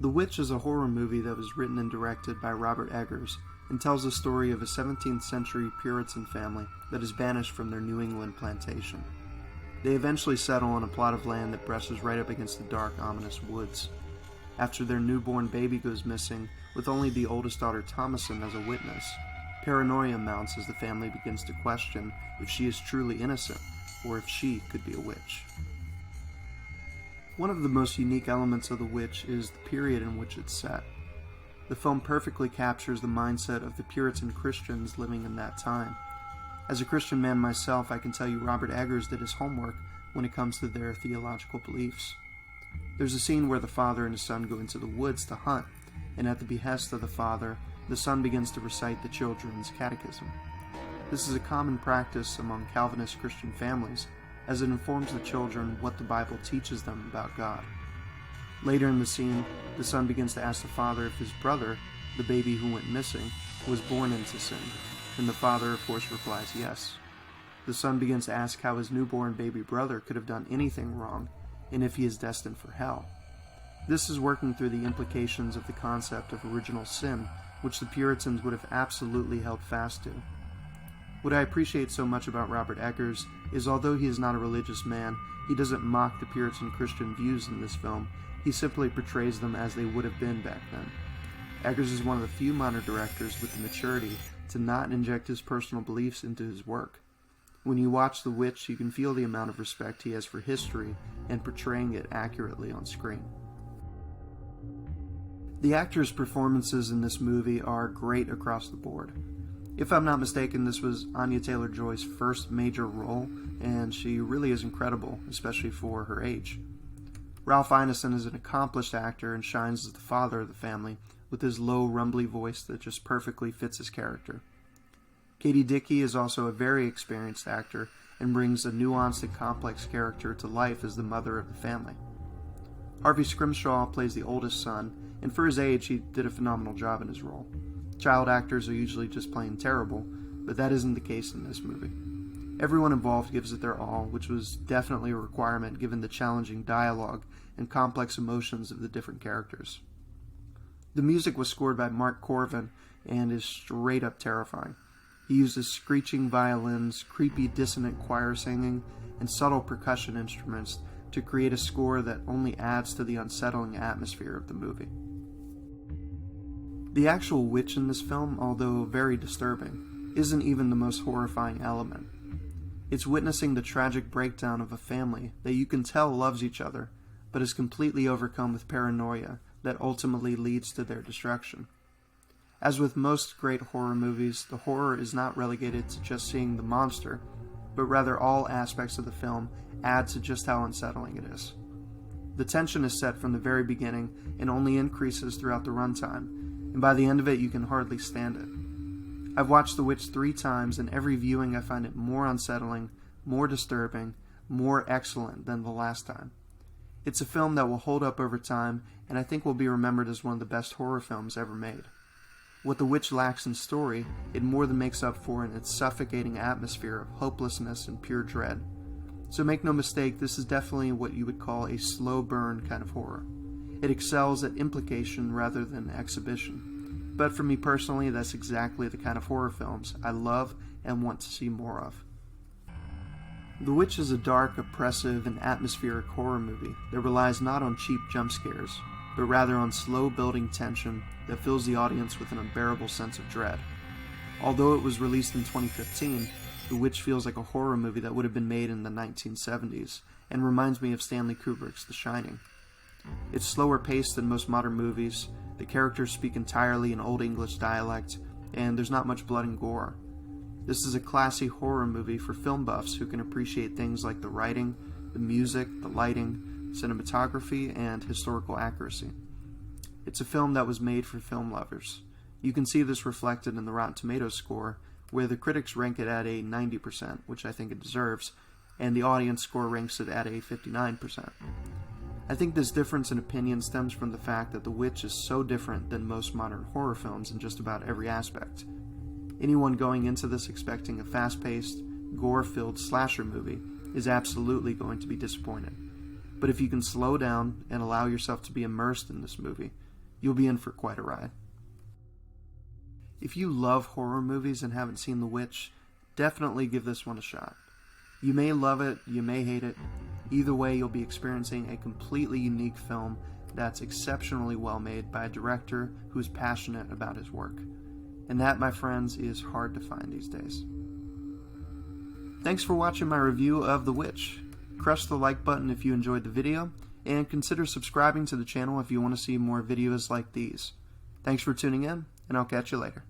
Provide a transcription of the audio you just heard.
The Witch is a horror movie that was written and directed by Robert Eggers and tells the story of a 17th century Puritan family that is banished from their New England plantation. They eventually settle on a plot of land that brushes right up against the dark, ominous woods. After their newborn baby goes missing, with only the oldest daughter Thomasin as a witness, paranoia mounts as the family begins to question if she is truly innocent or if she could be a witch. One of the most unique elements of The Witch is the period in which it's set. The film perfectly captures the mindset of the Puritan Christians living in that time. As a Christian man myself, I can tell you Robert Eggers did his homework when it comes to their theological beliefs. There's a scene where the father and his son go into the woods to hunt, and at the behest of the father, the son begins to recite the children's catechism. This is a common practice among Calvinist Christian families, as it informs the children what the Bible teaches them about God. Later in the scene, the son begins to ask the father if his brother, the baby who went missing, was born into sin, and the father of course replies yes. The son begins to ask how his newborn baby brother could have done anything wrong, and if he is destined for hell. This is working through the implications of the concept of original sin, which the Puritans would have absolutely held fast to. What I appreciate so much about Robert Eggers is although he is not a religious man, he doesn't mock the Puritan Christian views in this film, he simply portrays them as they would have been back then. Eggers is one of the few modern directors with the maturity to not inject his personal beliefs into his work. When you watch The Witch, you can feel the amount of respect he has for history and portraying it accurately on screen. The actors' performances in this movie are great across the board. If I'm not mistaken, this was Anya Taylor-Joy's first major role, and she really is incredible, especially for her age. Ralph Ineson is an accomplished actor and shines as the father of the family, with his low, rumbly voice that just perfectly fits his character. Katie Dickie is also a very experienced actor and brings a nuanced and complex character to life as the mother of the family. Harvey Scrimshaw plays the oldest son, and for his age, he did a phenomenal job in his role. Child actors are usually just plain terrible, but that isn't the case in this movie. Everyone involved gives it their all, which was definitely a requirement given the challenging dialogue and complex emotions of the different characters. The music was scored by Mark Corvin and is straight up terrifying. He uses screeching violins, creepy dissonant choir singing, and subtle percussion instruments to create a score that only adds to the unsettling atmosphere of the movie. The actual witch in this film, although very disturbing, isn't even the most horrifying element. It's witnessing the tragic breakdown of a family that you can tell loves each other, but is completely overcome with paranoia that ultimately leads to their destruction. As with most great horror movies, the horror is not relegated to just seeing the monster, but rather all aspects of the film add to just how unsettling it is. The tension is set from the very beginning and only increases throughout the runtime, and by the end of it you can hardly stand it. I've watched The Witch 3 times, and every viewing I find it more unsettling, more disturbing, more excellent than the last time. It's a film that will hold up over time, and I think will be remembered as one of the best horror films ever made. What The Witch lacks in story, it more than makes up for in its suffocating atmosphere of hopelessness and pure dread. So make no mistake, this is definitely what you would call a slow burn kind of horror. It excels at implication rather than exhibition. But for me personally, that's exactly the kind of horror films I love and want to see more of. The Witch is a dark, oppressive, and atmospheric horror movie that relies not on cheap jump scares, but rather on slow building tension that fills the audience with an unbearable sense of dread. Although it was released in 2015, The Witch feels like a horror movie that would have been made in the 1970s, and reminds me of Stanley Kubrick's The Shining. It's slower paced than most modern movies, the characters speak entirely in Old English dialect, and there's not much blood and gore. This is a classy horror movie for film buffs who can appreciate things like the writing, the music, the lighting, cinematography, and historical accuracy. It's a film that was made for film lovers. You can see this reflected in the Rotten Tomatoes score, where the critics rank it at a 90%, which I think it deserves, and the audience score ranks it at a 59%. I think this difference in opinion stems from the fact that The Witch is so different than most modern horror films in just about every aspect. Anyone going into this expecting a fast-paced, gore-filled slasher movie is absolutely going to be disappointed. But if you can slow down and allow yourself to be immersed in this movie, you'll be in for quite a ride. If you love horror movies and haven't seen The Witch, definitely give this one a shot. You may love it, you may hate it. Either way, you'll be experiencing a completely unique film that's exceptionally well made by a director who's passionate about his work. And that, my friends, is hard to find these days. Thanks for watching my review of The Witch. Crush the like button if you enjoyed the video, and consider subscribing to the channel if you want to see more videos like these. Thanks for tuning in, and I'll catch you later.